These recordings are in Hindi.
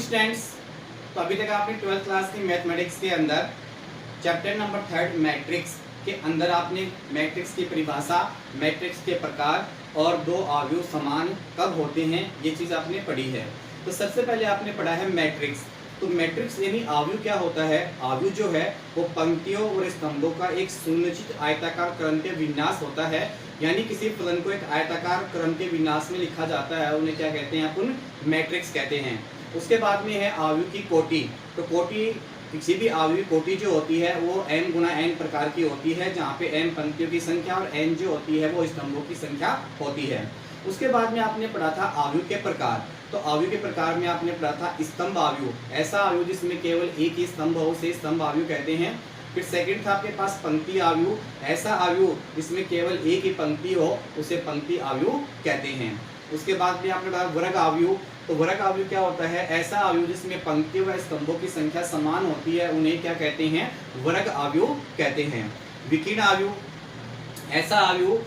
स्टूडेंट्स, तो अभी तक आपने 12th क्लास की मैथमेटिक्स के अंदर चैप्टर नंबर 3 मैट्रिक्स के अंदर आपने मैट्रिक्स की परिभाषा, मैट्रिक्स के प्रकार और दो अवयव समान कब होते हैं ये चीज़ आपने पढ़ी है। तो सबसे पहले आपने पढ़ा है मैट्रिक्स। तो मैट्रिक्स यानी अवयव क्या होता है? अवयव जो है वो पंक्तियों और स्तंभों का एक सुनिश्चित आयताकार क्रम के विन्यास होता है। यानी किसी फलन को एक आयताकार क्रम के विन्यास में लिखा जाता है, उन्हें क्या कहते हैं? अपन मैट्रिक्स कहते हैं। उसके बाद में है अवयव की कोटि। तो कोटि, किसी भी अवयवी कोटि जो होती है वो m गुना n प्रकार की होती है, जहाँ पे m पंक्तियों की संख्या और n जो होती है वो स्तंभों की संख्या होती है। उसके बाद में आपने पढ़ा था अवयव के प्रकार। तो अवयव के प्रकार में आपने पढ़ा था स्तंभ अवयव, ऐसा अवयव जिसमें केवल एक ही स्तंभ हो उसे स्तंभ अवयव कहते हैं। फिर सेकंड था आपके पास पंक्ति अवयव, ऐसा अवयव जिसमें केवल एक ही पंक्ति हो उसे पंक्ति अवयव कहते हैं। उसके बाद में आपने पढ़ा वर्ग अवयव। तो वर्ग अवयव क्या होता है? ऐसा अवयव जिसमें पंक्तियों व स्तंभों की संख्या समान होती है, उन्हें क्या कहते हैं? वर्ग अवयव कहते हैं। विकीर्ण अवयव, ऐसा अवयव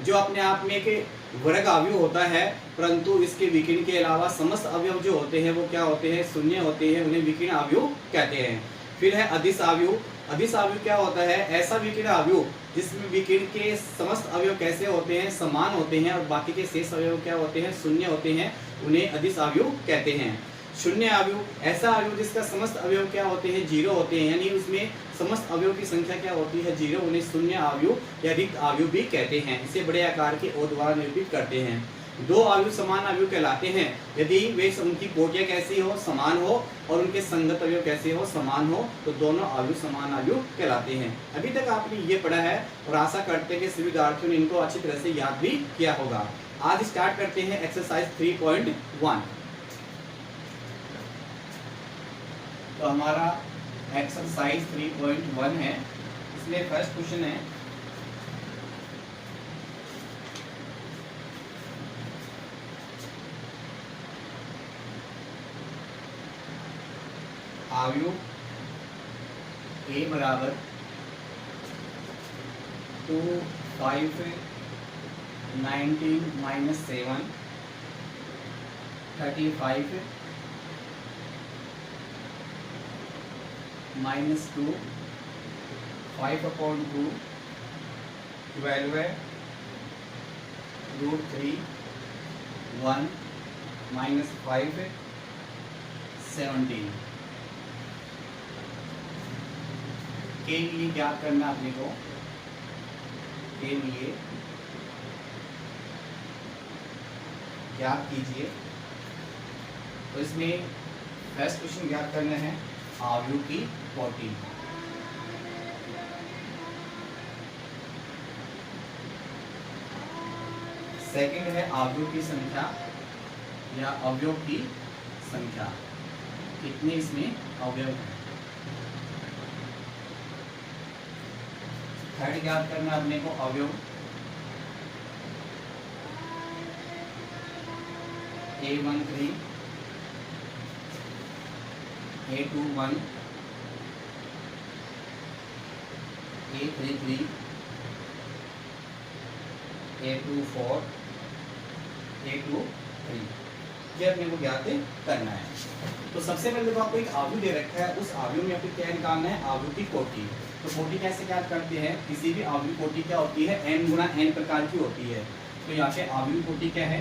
जो अपने आप में एक वर्ग अवयव होता है, परंतु इसके विकीर्ण के अलावा समस्त अवयव जो होते हैं वो क्या होते हैं? शून्य होते हैं, उन्हें विकीर्ण अवयव कहते हैं। फिर है अदिश अवयव। अदिश अवयव क्या होता है? ऐसा विकीर्ण अवयव जिसमें विकीर्ण के समस्त अवयव कैसे होते हैं? समान होते हैं, और बाकी के शेष अवयव क्या होते हैं? शून्य होते हैं, उन्हें अदिश अवयव कहते हैं। शून्य अवयव, ऐसा अवयव जिसका समस्त अवयव क्या होते हैं? जीरो होते हैं, यानी उसमें समस्त अवयव की संख्या क्या होती है? जीरो, उन्हें शून्य अवयव या रिक्त अवयव भी कहते हैं। इसे बड़े आकार के ओ द्वारा निरूपित करते हैं। दो अवयव समान अवयव कहलाते हैं यदि वे उनकी कोटियां कैसी हो? समान हो, और उनके संगत अवयव कैसे हो? समान हो, तो दोनों अवयव समान अवयव कहलाते हैं। अभी तक आपने ये पढ़ा है और आशा करते हैं कि सभी विद्यार्थियों ने इनको अच्छी तरह से याद भी किया होगा। आज स्टार्ट करते हैं एक्सरसाइज 3.1। तो हमारा एक्सरसाइज 3.1 है। इसमें फर्स्ट क्वेश्चन है, अवयव a बराबर 2, 5, 19 माइनस 7, 35 माइनस 2, 5/2, 12 है, √3, 1 माइनस 5, 17 के लिए ज्ञात करना अपने को। के लिए ज्ञात कीजिए। तो इसमें फर्स्ट क्वेश्चन ज्ञात करना है अवयव की कोटि। सेकंड है अवयव की संख्या या अवयव की संख्या, कितने इसमें अवयव हैं। थर्ड ज्ञात करना अपने को अवयव A13, A21, A33, A24, A23, ये अपने को ज्ञात करना है। तो सबसे पहले तो आपको एक अवयव दे रखा है, उस अवयव में आपको क्या निकालना है? अवयव की कोटि। तो कोटि कैसे ज्ञात करते हैं? किसी भी अवयव कोटि क्या होती है? n गुना n प्रकार की होती है। तो यहाँ पे अवयव कोटि क्या है?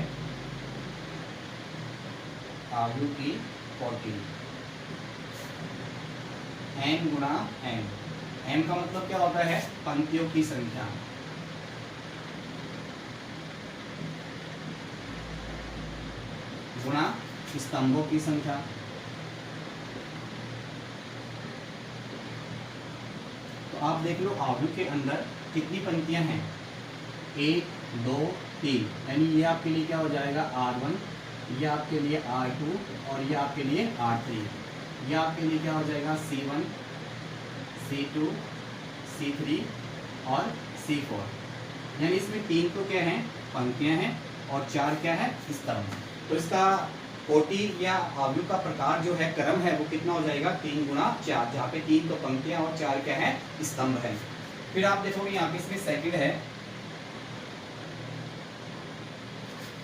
अवयव की कोटि n गुना n। n का मतलब क्या होता है? पंक्तियों की संख्या। गुणा स्तंभों की संख्या। तो आप देख लो अवयव के अंदर कितनी पंक्तियां हैं? 1, 2, 3, यानी ये आपके लिए क्या हो जाएगा? R1, ये आपके लिए R2 और ये आपके लिए R3। ये आपके लिए क्या हो जाएगा? C1, C2, C3 और C4। यानी इसमें 3 तो क्या है? पंक्तियां हैं, और 4 क्या है? स्तंभ। तो इसका कोटि या अवयव का प्रकार जो है, क्रम है, वो कितना हो जाएगा? 3 गुना 4, जहाँ पे 3 तो पंक्तियां और 4 क्या है? स्तंभ है। फिर आप देखोगे यहाँ पे इसमें सेकंड है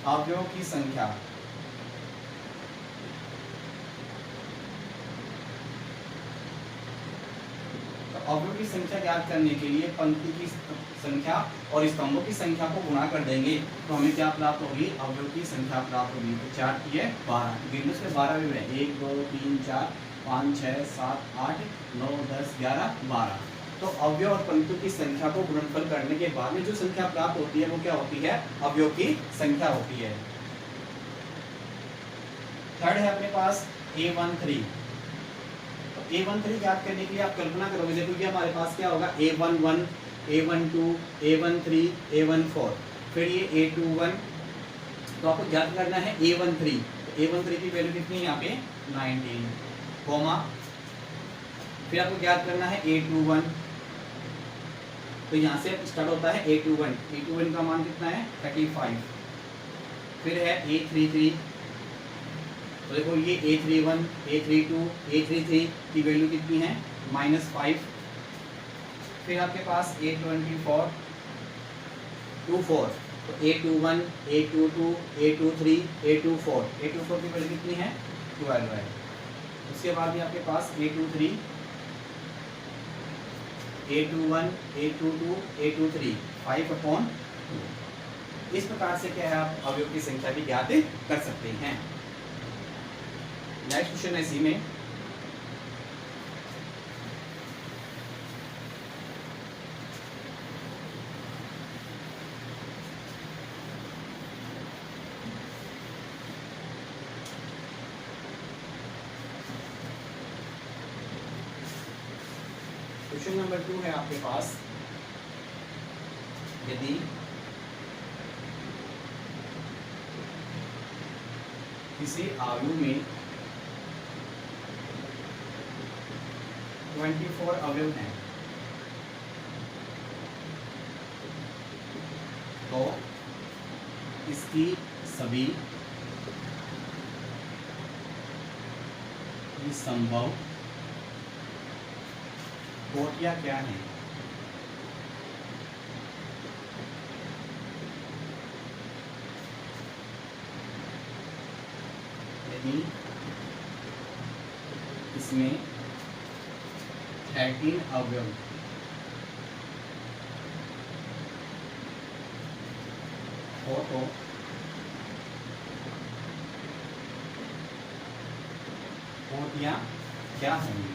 अवयवों की संख्या। अवयव की संख्या ज्ञात करने के लिए पंक्ति की संख्या और स्तंभों की संख्या को गुणा कर देंगे तो हमें क्या प्राप्त होगी, अवयव की संख्या प्राप्त होगी। तो 4 की है 12, गिनने से 12 अवयव है, 1 2 3 4 5 6 7 8 9 10 11 12। तो अवयव और पंक्तियों की संख्या को गुणनफल करने के बाद में जो संख्या प्राप्त होती है वो क्या होती है, अवयव की संख्या होती है। थर्ड है अपने पास A13। तो A13 ज्ञात करने के लिए आप कल्पना करोगे, देखो कि हमारे पास क्या होगा, A11 A12 A13 A14, फिर ये A21। तो आपको ज्ञात करना है A13। तो A13 की वैल्यू कितनी है यहाँ पे 19, कोमा फिर आपको ज्ञात करना है A21। तो यहाँ से स्टार्ट होता है A21 का मान कितना है 35। फिर है A33। तो देखो ये A31 A32 A33 की वैल्यू कितनी है -5। फिर आपके पास A24 24। तो A21 A22 A23 A24 की वैल्यू कितनी है 12 है। उसके बाद भी आपके पास A23 A21 A22 A23 5/2। इस प्रकार से क्या है आप अवयव की संख्या भी ज्ञात कर सकते हैं। नेक्स्ट क्वेश्चन है सी में, क्वेश्चन नंबर 2 है आपके पास, यदि किसी आयु में 24 अवयव हैं तो इसकी सभी संभव कोटियां क्या हैं। यदि इसमें 18 अवयव हो तो कोटियां क्या होंगी।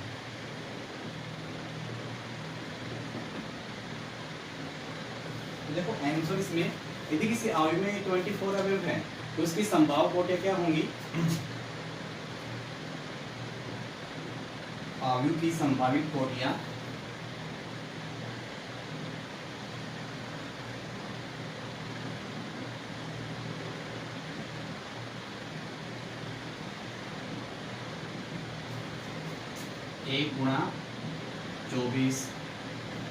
देखो आंसर इसमें, यदि किसी आयु में 24 अवयव हैं तो इसकी संभाव कोटियां क्या होंगी, आयु की संभावित कोटियां एक गुणा 24,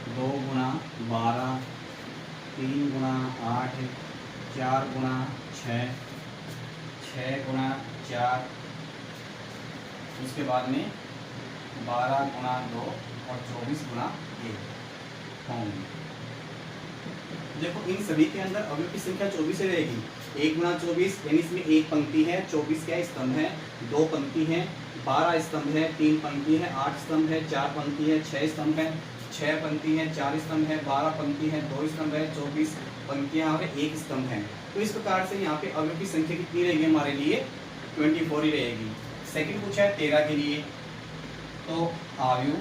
2 गुणा 12, 3 गुणा 8, 4 गुणा 6, 6 गुणा 4, उसके बाद में 12 गुणा 2 और 24 गुणा 1 होंगे। देखो इन सभी के अंदर अवयव की संख्या 24 ही रहेगी। 1 गुणा 24 यानी इसमें एक पंक्ति है, 24 क्या स्तंभ है, 2 पंक्ति है, 12 स्तंभ है, 3 पंक्ति है, 8 स्तंभ है, 4 पंक्ति है, 6 स्तंभ है, 6 पंक्ति है, 4 स्तंभ है, 12 पंक्ति है, 2 स्तंभ है, 24 पंक्तियां और 1 स्तंभ है। तो इस प्रकार से यहाँ पे अवयव की संख्या कितनी रहेगी हमारे लिए 24 ही रहेगी। सेकंड पूछा है 13 के लिए, तो आयु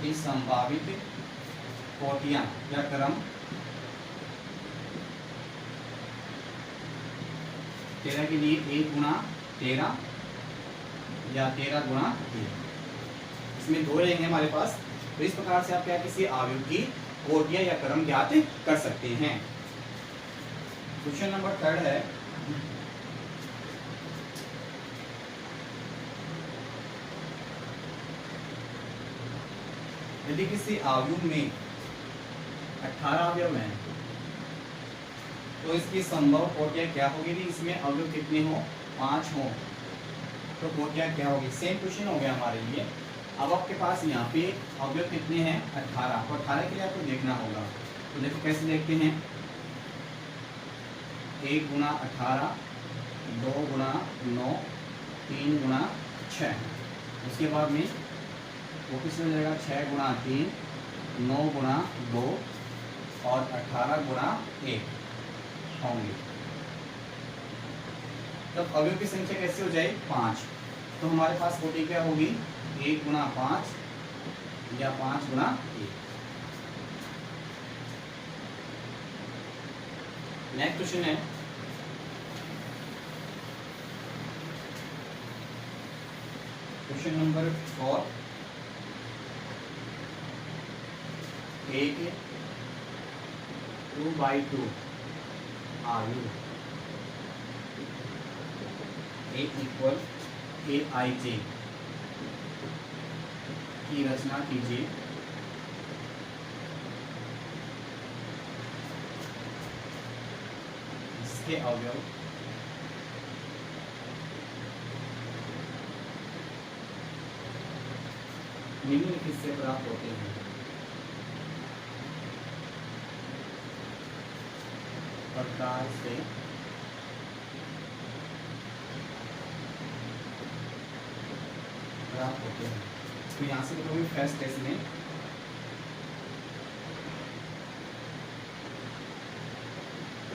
की संभावित कोटियां या क्रम 13 के लिए 1 गुणा 13 या 13 गुणा 1, इसमें 2 रहेंगे हमारे पास। तो इस प्रकार से आप क्या किसी आयु की कोटियां या क्रम ज्ञात कर सकते हैं। क्वेश्चन नंबर 3 है, यदि किसी आयु में 18 अवयव हैं तो इसकी संभव कोटियां क्या होगी, यदि इसमें अवयव कितने हो 5 हो तो कोटियां क्या होगी। सेम क्वेश्चन हो गया हमारे लिए। अब आपके पास यहाँ पे अवयव कितने हैं 18, तो 18 के लिए आपको देखना होगा। तो देखो कैसे देखते हैं, 1 गुणा 18, 2 गुणा 9, 3 गुणा 6। उसके बाद में वो किसमें जाएगा 6 गुणा 3, 9 गुणा 2 और 18 गुणा 1 होंगे। तब अवयव की संख्या कैसे हो जाए 5। तो हमारे पास कोटि क्या होगी 1 गुणा 5 या 5 गुणा 1। नेक्स्ट क्वेश्चन है क्वेश्चन नंबर 4। एक 2/2 आयु A इक्वल AIJ की रचना कीजिए। इसके अवयव निम्नलिखित से प्राप्त होते हैं। प्रकार से प्राप्त होते हैं। तो यहाँ से देखोगे फर्स्ट टेस्ट में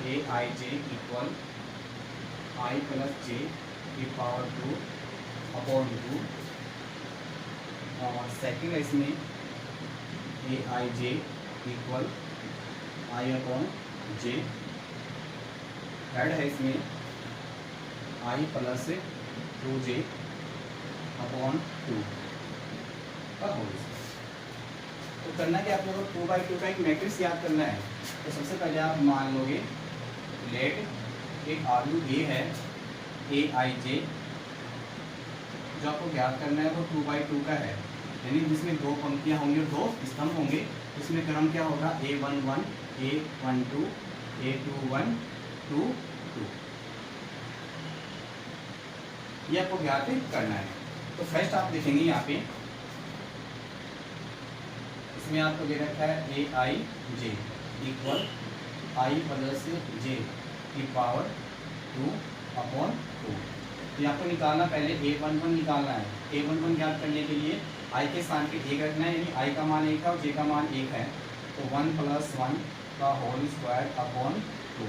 AIJ equal I plus J की पावर 2 अपॉन 2 और सेकेंड है इसमें AIJ equal I upon J। Third है इसमें I प्लस 2J अपॉन 2 का होल। तो करना क्या आप लोगों को 2/2 का एक मैट्रिक्स याद करना है। तो सबसे पहले आप मान लोगे लेट एक आयु A है AIJ, जो आपको ज्ञात करना है वो 2/2 का है, यानी जिसमें 2 पंक्तियां होंगी और 2 स्तंभ होंगे। इसमें क्रम क्या होगा A11 A12 A21 2 2, ये आपको ज्ञात करना है। तो फर्स्ट आप देखेंगे यहाँ पे इसमें आपको दे रखा है AIJ equal I plus J की पावर 2 अपॉन 2। तो आपको निकालना पहले A11 निकालना है। A11 ज्ञात करने के लिए I के स्थान पे 1 रखना है, यानी I का मान 1 है और J का मान 1 है। तो 1 + 1 का होल स्क्वायर अपॉन 2,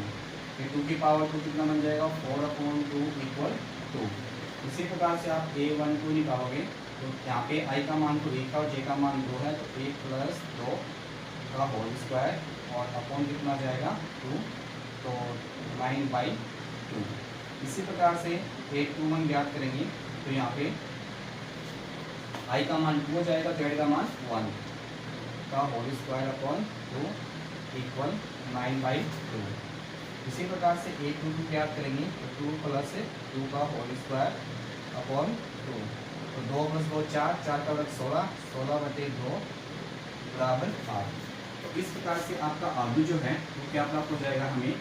फिर 2 की पावर 2 कितना बन जाएगा 4/2 इक्वल 2। इसी प्रकार से आप A12 निकालोगे तो यहाँ पे I का मान तो 1 है और J का मान 2 है, तो 1 + 2 का होल स्क्वायर और अपॉन कितना जाएगा 2, तो 9/2। इसी प्रकार से A21 ज्ञात करेंगे तो यहाँ पे I का मान 2 हो जाएगा, Z का मान 1 का होल स्क्वायर अपॉन 2 इक्वल 9/2। इसी प्रकार से A22 ज्ञात करेंगे तो 2 + 2 का होल स्क्वायर अपॉन 2, तो 2 + 2 4, 4 का वर्ग 16, 16/2 बराबर 8। तो इस प्रकार से आपका आयु जो है वो क्या प्राप्त हो जाएगा, हमें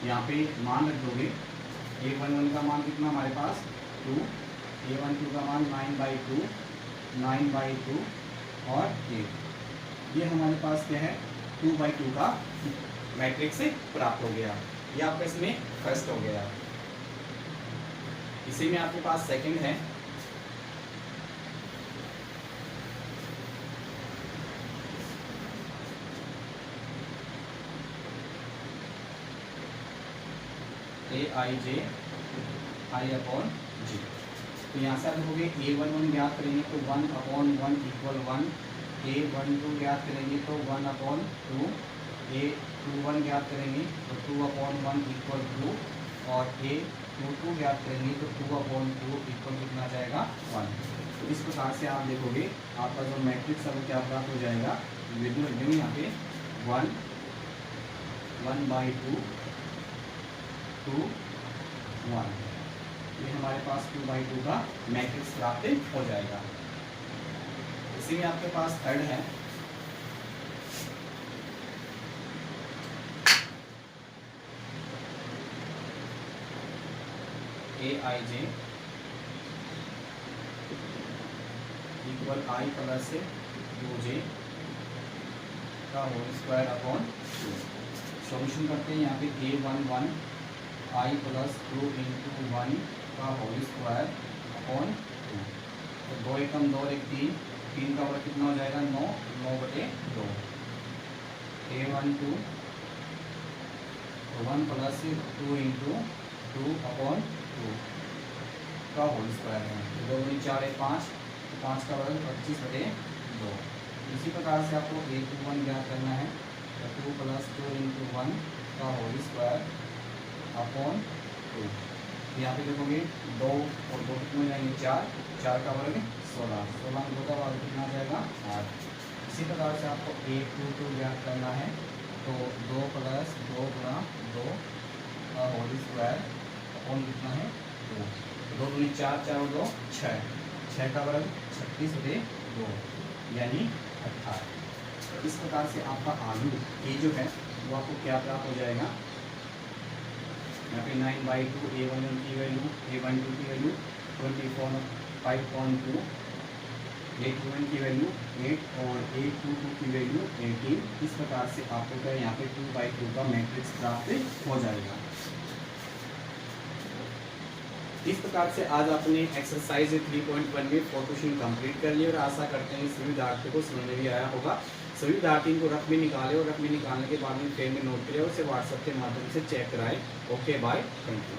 यहाँ पे मान रख दोगे। A11 का मान कितना हमारे पास 2, A12 का मान 9/2, 9/2 और 8। ये हमारे पास क्या है 2/2 का मैट्रिक्स से प्राप्त हो गया। ये आपका इसमें फर्स्ट हो गया। इसी में आपके पास सेकंड है AIJ I/J। तो यहाँ से आप देखोगे A11 ज्ञात करेंगे तो 1/1 इक्वल 1, A12 ज्ञात करेंगे तो 1/2, A21 ज्ञात करेंगे तो 2/1 इक्वल 2 और A22 ज्ञात करेंगे तो 2/2 इक्वल कितना जाएगा 1। तो इस प्रकार से आप देखोगे आपका जो मैट्रिक्स है वो क्या प्राप्त हो जाएगा, यहाँ पे 1, 1/2, 2, 1। ये हमारे पास 2/2 का मैट्रिक्स प्राप्त हो जाएगा। इसी में आपके पास थर्ड है AIJ equal I plus 2J का होल स्क्वायर अपॉन 2। सॉल्यूशन करते हैं। यहाँ पे A11 I + 2 × 1 का होल स्क्वायर अपॉन 2। तो 2 एकम 2 और 1 3, 3 का वर्ग कितना हो जाएगा 9, 9/2। A12 1 प्लस 2 इंटू 2/2 का होल स्क्वायर है। 2 दूनी 4 1 5, 5 का वर्ग 25/2। इसी प्रकार से आपको A21 ज्ञात करना है, तो 2 प्लस 2 इंटू 1 का होल स्क्वायर अपॉन 2। यहाँ पे देखोगे 2 और 2 कितने हो जाएंगे 4, 4 का वर्ग 16, 16 में 2 का वर्ग कितना आ जाएगा 8। इसी प्रकार से आपको A22 ज्ञात करना है, तो 2 प्लस 2 गुणा 2 का होल स्क्वायर अपॉन कितना है 2। 2 दूनी 4, 4 और 2 6, 6 का वर्ग 36/2 यानी 18। इस प्रकार से आपका आलू ये जो है वो आपको क्या प्राप्त हो जाएगा, यहाँ पे 9/2 A11 की वैल्यू, A12 की वैल्यू 25.2, A21 की वैल्यू 8 और A22 की वैल्यू 18। इस प्रकार से आपको क्या यहाँ पे 2/2 का मैट्रिक्स प्राप्त हो जाएगा। इस प्रकार से आज आपने एक्सरसाइज 3.1 में 4 क्वेश्चन कंप्लीट कर लिए और आशा करते हैं सभी विद्यार्थियों को समझ में भी आया होगा। सभी विद्यार्थी को रफ में निकाले और रफ में निकालने के बाद में पेन में नोट करें और उसे व्हाट्सएप के माध्यम से चेक कराएं। Okay bye, thank you.